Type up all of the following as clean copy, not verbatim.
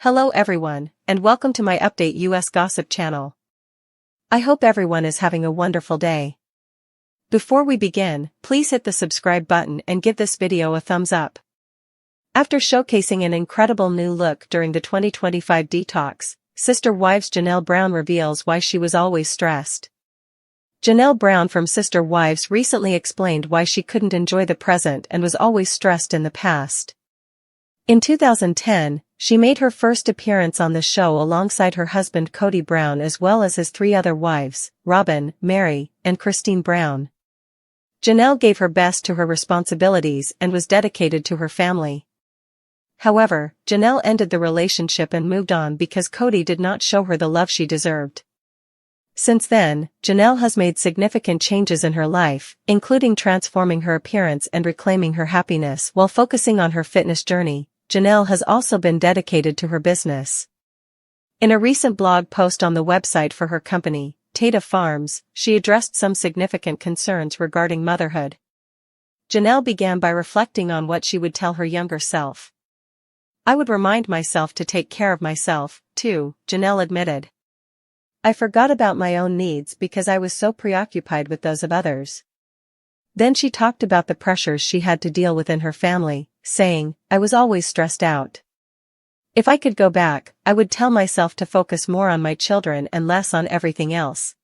Hello everyone, and welcome to my Update US Gossip channel. I hope everyone is having a wonderful day. Before we begin, please hit the subscribe button and give this video a thumbs up. After showcasing an incredible new look during the 2025 detox, Sister Wives Janelle Brown reveals why she was always stressed. Janelle Brown from Sister Wives recently explained why she couldn't enjoy the present and was always stressed in the past. In 2010, she made her first appearance on the show alongside her husband Kody Brown as well as his three other wives, Robyn, Mary, and Christine Brown. Janelle gave her best to her responsibilities and was dedicated to her family. However, Janelle ended the relationship and moved on because Kody did not show her the love she deserved. Since then, Janelle has made significant changes in her life, including transforming her appearance and reclaiming her happiness while focusing on her fitness journey. Janelle has also been dedicated to her business. In a recent blog post on the website for her company, Tata Farms, she addressed some significant concerns regarding motherhood. Janelle began by reflecting on what she would tell her younger self. "I would remind myself to take care of myself, too," Janelle admitted. "I forgot about my own needs because I was so preoccupied with those of others." Then she talked about the pressures she had to deal with in her family, saying, "I was always stressed out. If I could go back, I would tell myself to focus more on my children and less on everything else."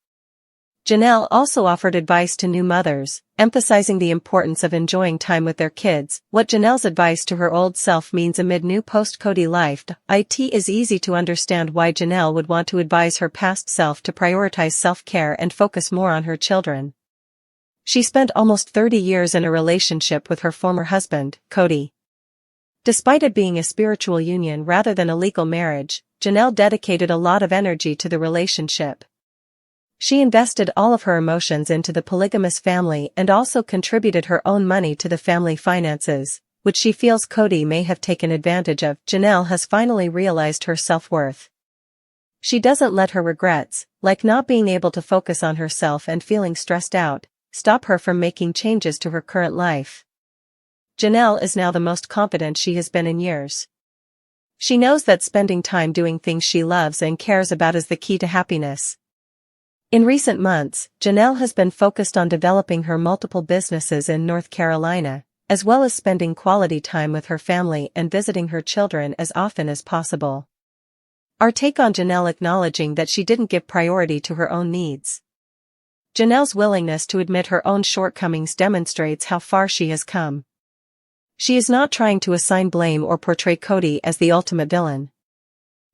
Janelle also offered advice to new mothers, emphasizing the importance of enjoying time with their kids. What Janelle's advice to her old self means amid new post-Kody life. It is easy to understand why Janelle would want to advise her past self to prioritize self-care and focus more on her children. She spent almost 30 years in a relationship with her former husband, Kody. Despite it being a spiritual union rather than a legal marriage, Janelle dedicated a lot of energy to the relationship. She invested all of her emotions into the polygamous family and also contributed her own money to the family finances, which she feels Kody may have taken advantage of. Janelle has finally realized her self-worth. She doesn't let her regrets, like not being able to focus on herself and feeling stressed out, stop her from making changes to her current life. Janelle is now the most confident she has been in years. She knows that spending time doing things she loves and cares about is the key to happiness. In recent months, Janelle has been focused on developing her multiple businesses in North Carolina, as well as spending quality time with her family and visiting her children as often as possible. Our take on Janelle acknowledging that she didn't give priority to her own needs. Janelle's willingness to admit her own shortcomings demonstrates how far she has come. She is not trying to assign blame or portray Kody as the ultimate villain.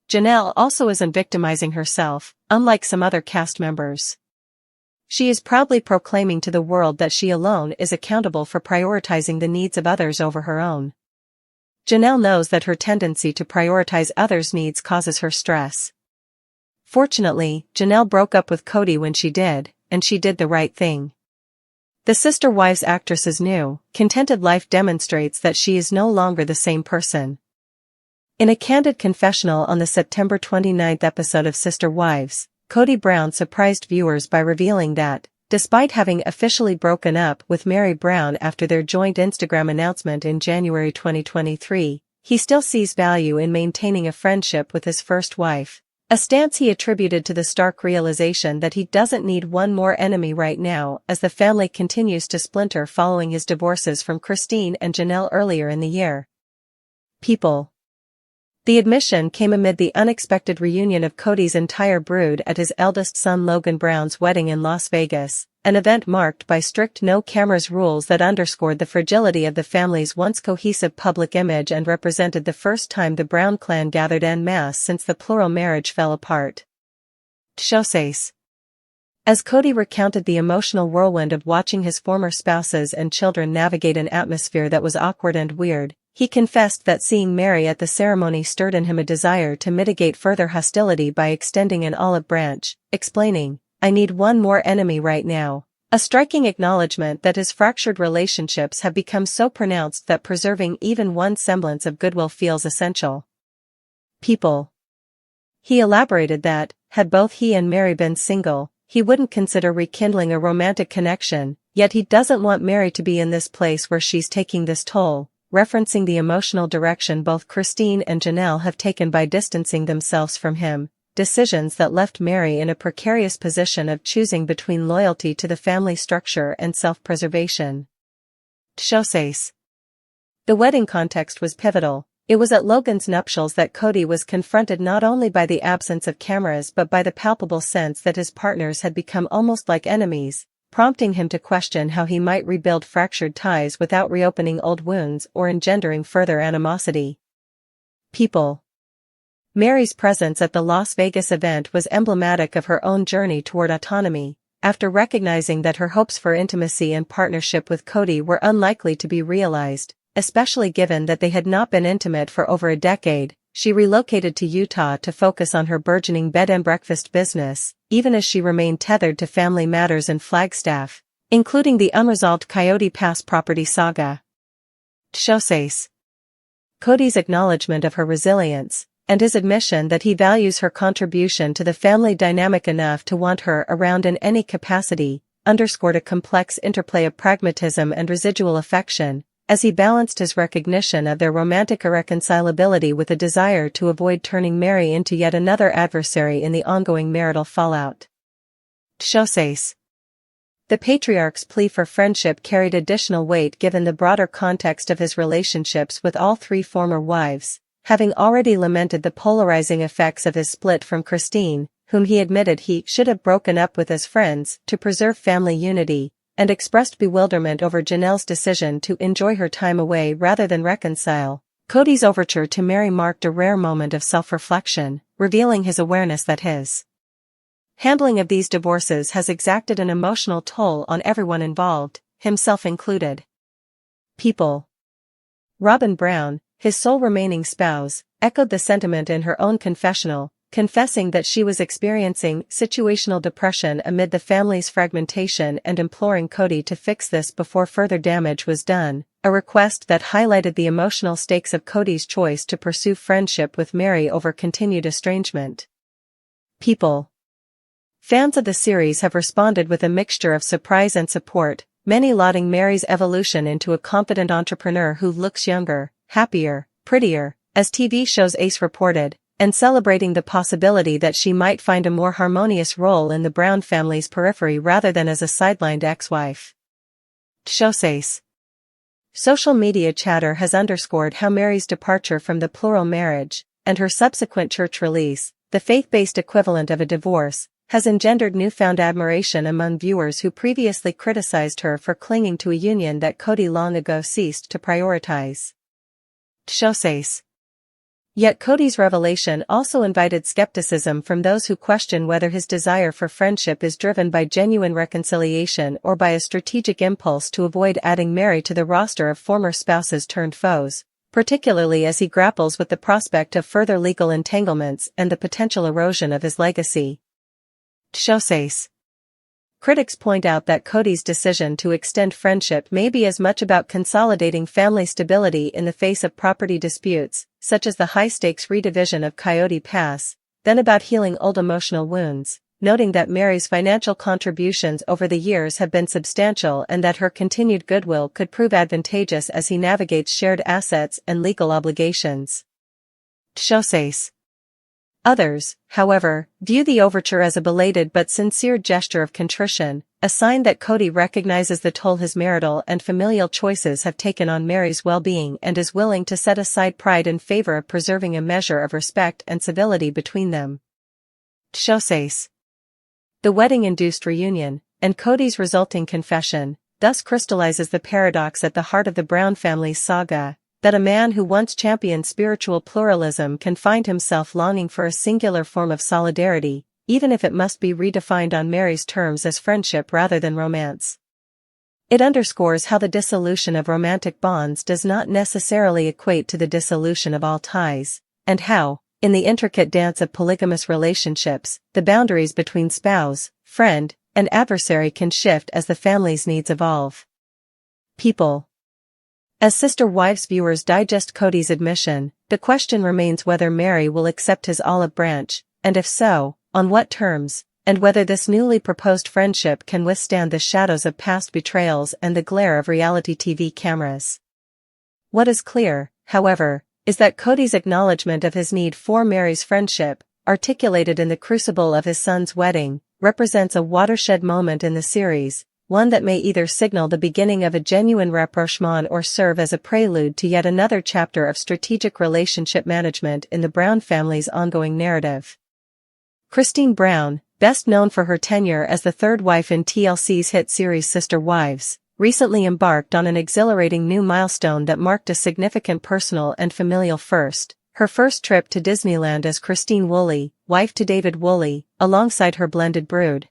Janelle also isn't victimizing herself, unlike some other cast members. She is proudly proclaiming to the world that she alone is accountable for prioritizing the needs of others over her own. Janelle knows that her tendency to prioritize others' needs causes her stress. Fortunately, Janelle broke up with Kody when she did, and she did the right thing. The Sister Wives actress's new, contented life demonstrates that she is no longer the same person. In a candid confessional on the September 29th episode of Sister Wives, Kody Brown surprised viewers by revealing that, despite having officially broken up with Mary Brown after their joint Instagram announcement in January 2023, he still sees value in maintaining a friendship with his first wife. A stance he attributed to the stark realization that he doesn't need one more enemy right now as the family continues to splinter following his divorces from Christine and Janelle earlier in the year. People. The admission came amid the unexpected reunion of Kody's entire brood at his eldest son Logan Brown's wedding in Las Vegas, an event marked by strict no-cameras rules that underscored the fragility of the family's once cohesive public image and represented the first time the Brown clan gathered en masse since the plural marriage fell apart. As Kody recounted the emotional whirlwind of watching his former spouses and children navigate an atmosphere that was awkward and weird, he confessed that seeing Mary at the ceremony stirred in him a desire to mitigate further hostility by extending an olive branch, explaining, "I need one more enemy right now," a striking acknowledgement that his fractured relationships have become so pronounced that preserving even one semblance of goodwill feels essential. People. He elaborated that, had both he and Mary been single, he wouldn't consider rekindling a romantic connection, yet he doesn't want Mary to be in this place where she's taking this toll. referencing the emotional direction both Christine and Janelle have taken by distancing themselves from him, decisions that left Mary in a precarious position of choosing between loyalty to the family structure and self-preservation. Exposé. The wedding context was pivotal. It was at Logan's nuptials that Kody was confronted not only by the absence of cameras but by the palpable sense that his partners had become almost like enemies, prompting him to question how he might rebuild fractured ties without reopening old wounds or engendering further animosity. People. Mary's presence at the Las Vegas event was emblematic of her own journey toward autonomy. After recognizing that her hopes for intimacy and partnership with Kody were unlikely to be realized, especially given that they had not been intimate for over a decade, she relocated to Utah to focus on her burgeoning bed and breakfast business, even as she remained tethered to family matters in Flagstaff, including the unresolved Coyote Pass property saga. Exposé. Kody's acknowledgement of her resilience, and his admission that he values her contribution to the family dynamic enough to want her around in any capacity, underscored a complex interplay of pragmatism and residual affection, as he balanced his recognition of their romantic irreconcilability with a desire to avoid turning Mary into yet another adversary in the ongoing marital fallout. Exposé. The patriarch's plea for friendship carried additional weight given the broader context of his relationships with all three former wives, having already lamented the polarizing effects of his split from Christine, whom he admitted he should have broken up with as friends to preserve family unity, and expressed bewilderment over Janelle's decision to enjoy her time away rather than reconcile. Kody's overture to Mary marked a rare moment of self-reflection, revealing his awareness that his handling of these divorces has exacted an emotional toll on everyone involved, himself included. People. Robyn Brown, his sole remaining spouse, echoed the sentiment in her own confessional, confessing that she was experiencing situational depression amid the family's fragmentation and imploring Kody to fix this before further damage was done, a request that highlighted the emotional stakes of Kody's choice to pursue friendship with Mary over continued estrangement. People. Fans of the series have responded with a mixture of surprise and support, many lauding Mary's evolution into a confident entrepreneur who looks younger, happier, prettier, as TV show's Ace reported, and celebrating the possibility that she might find a more harmonious role in the Brown family's periphery rather than as a sidelined ex-wife. Exposé. Social media chatter has underscored how Mary's departure from the plural marriage, and her subsequent church release, the faith-based equivalent of a divorce, has engendered newfound admiration among viewers who previously criticized her for clinging to a union that Kody long ago ceased to prioritize. Exposé. Yet Kody's revelation also invited skepticism from those who question whether his desire for friendship is driven by genuine reconciliation or by a strategic impulse to avoid adding Mary to the roster of former spouses turned foes, particularly as he grapples with the prospect of further legal entanglements and the potential erosion of his legacy. Exposé. Critics point out that Kody's decision to extend friendship may be as much about consolidating family stability in the face of property disputes, such as the high-stakes redivision of Coyote Pass, than about healing old emotional wounds, noting that Mary's financial contributions over the years have been substantial and that her continued goodwill could prove advantageous as he navigates shared assets and legal obligations. Exposé. Others, however, view the overture as a belated but sincere gesture of contrition, a sign that Kody recognizes the toll his marital and familial choices have taken on Mary's well-being and is willing to set aside pride in favor of preserving a measure of respect and civility between them. Exposé. The wedding-induced reunion, and Kody's resulting confession, thus crystallizes the paradox at the heart of the Brown family's saga, that a man who once championed spiritual pluralism can find himself longing for a singular form of solidarity, even if it must be redefined on Mary's terms as friendship rather than romance. It underscores how the dissolution of romantic bonds does not necessarily equate to the dissolution of all ties, and how, in the intricate dance of polygamous relationships, the boundaries between spouse, friend, and adversary can shift as the family's needs evolve. People. As Sister Wives viewers digest Kody's admission, the question remains whether Mary will accept his olive branch, and if so, on what terms, and whether this newly proposed friendship can withstand the shadows of past betrayals and the glare of reality TV cameras. What is clear, however, is that Kody's acknowledgement of his need for Mary's friendship, articulated in the crucible of his son's wedding, represents a watershed moment in the series, one that may either signal the beginning of a genuine rapprochement or serve as a prelude to yet another chapter of strategic relationship management in the Brown family's ongoing narrative. Christine Brown, best known for her tenure as the third wife in TLC's hit series Sister Wives, recently embarked on an exhilarating new milestone that marked a significant personal and familial first, her first trip to Disneyland as Christine Woolley, wife to David Woolley, alongside her blended brood.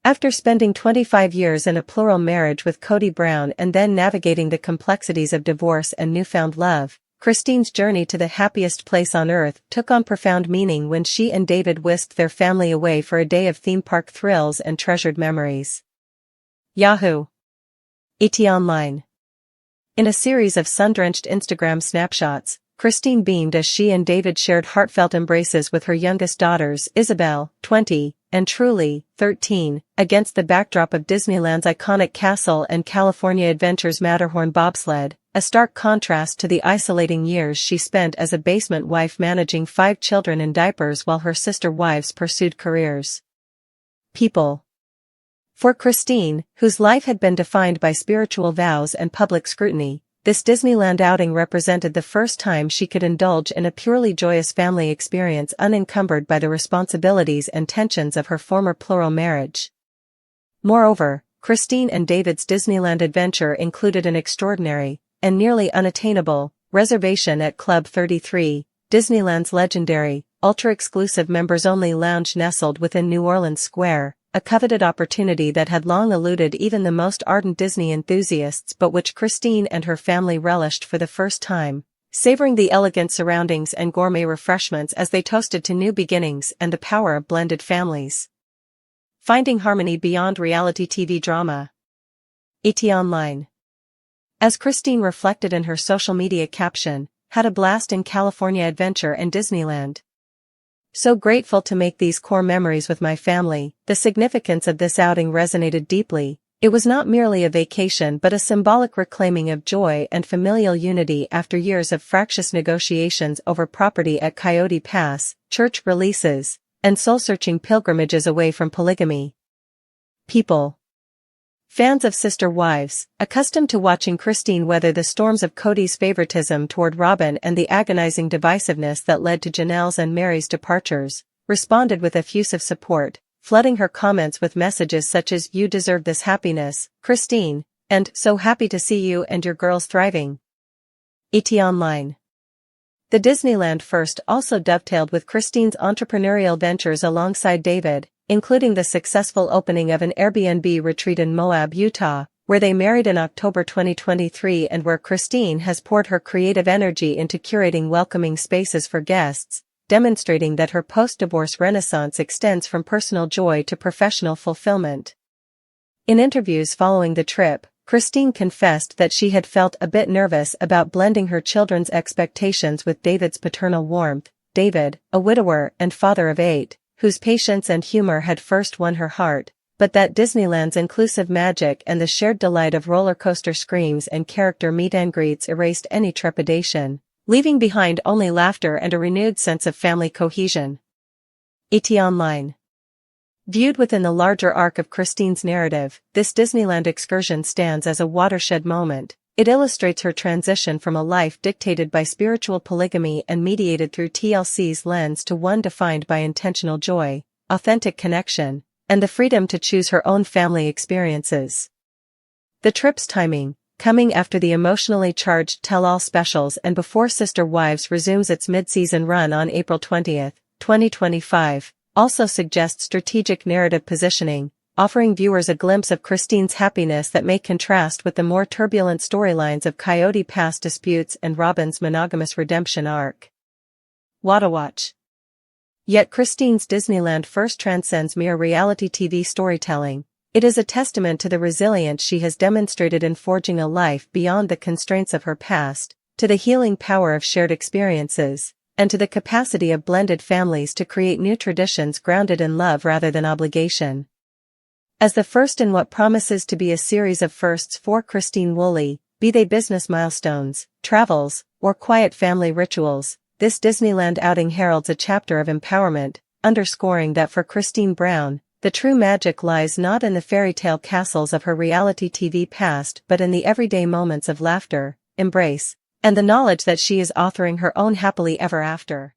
After spending 25 years in a plural marriage with Kody Brown and then navigating the complexities of divorce and newfound love, Christine's journey to the happiest place on earth took on profound meaning when she and David whisked their family away for a day of theme park thrills and treasured memories. Yahoo! ET Online. In a series of sun-drenched Instagram snapshots, Christine beamed as she and David shared heartfelt embraces with her youngest daughters, Isabel, 20, and Truly, 13, against the backdrop of Disneyland's iconic castle and California Adventure's Matterhorn bobsled, a stark contrast to the isolating years she spent as a basement wife managing 5 children in diapers while her sister wives pursued careers. People. For Christine, whose life had been defined by spiritual vows and public scrutiny, this Disneyland outing represented the first time she could indulge in a purely joyous family experience unencumbered by the responsibilities and tensions of her former plural marriage. Moreover, Christine and David's Disneyland adventure included an extraordinary, and nearly unattainable, reservation at Club 33, Disneyland's legendary, ultra-exclusive members-only lounge nestled within New Orleans Square, a coveted opportunity that had long eluded even the most ardent Disney enthusiasts but which Christine and her family relished for the first time, savoring the elegant surroundings and gourmet refreshments as they toasted to new beginnings and the power of blended families. Finding harmony beyond reality TV drama. ET Online. As Christine reflected in her social media caption, had a blast in California Adventure and Disneyland. So grateful to make these core memories with my family. The significance of this outing resonated deeply. It was not merely a vacation but a symbolic reclaiming of joy and familial unity after years of fractious negotiations over property at Coyote Pass, church releases, and soul-searching pilgrimages away from polygamy. People. Fans of Sister Wives, accustomed to watching Christine weather the storms of Kody's favoritism toward Robyn and the agonizing divisiveness that led to Janelle's and Mary's departures, responded with effusive support, flooding her comments with messages such as "You deserve this happiness, Christine," and "So happy to see you and your girls thriving." ET Online. The Disneyland first also dovetailed with Christine's entrepreneurial ventures alongside David, including the successful opening of an Airbnb retreat in Moab, Utah, where they married in October 2023 and where Christine has poured her creative energy into curating welcoming spaces for guests, demonstrating that her post-divorce renaissance extends from personal joy to professional fulfillment. In interviews following the trip, Christine confessed that she had felt a bit nervous about blending her children's expectations with David's paternal warmth. David, a widower and father of 8, whose patience and humor had first won her heart, but that Disneyland's inclusive magic and the shared delight of roller coaster screams and character meet and greets erased any trepidation, leaving behind only laughter and a renewed sense of family cohesion. ET Online. Viewed within the larger arc of Christine's narrative, this Disneyland excursion stands as a watershed moment. It illustrates her transition from a life dictated by spiritual polygamy and mediated through TLC's lens to one defined by intentional joy, authentic connection, and the freedom to choose her own family experiences. The trip's timing, coming after the emotionally charged tell-all specials and before Sister Wives resumes its mid-season run on April 20, 2025, also suggests strategic narrative positioning, offering viewers a glimpse of Christine's happiness that may contrast with the more turbulent storylines of Coyote Pass disputes and Robyn's monogamous redemption arc. What a watch. Yet Christine's Disneyland first transcends mere reality TV storytelling. It is a testament to the resilience she has demonstrated in forging a life beyond the constraints of her past, to the healing power of shared experiences, and to the capacity of blended families to create new traditions grounded in love rather than obligation. As the first in what promises to be a series of firsts for Christine Woolley, Be they business milestones, travels, or quiet family rituals, this Disneyland outing heralds a chapter of empowerment, underscoring that for Christine Brown, the true magic lies not in the fairy tale castles of her reality TV past but in the everyday moments of laughter, embrace, and the knowledge that she is authoring her own happily ever after.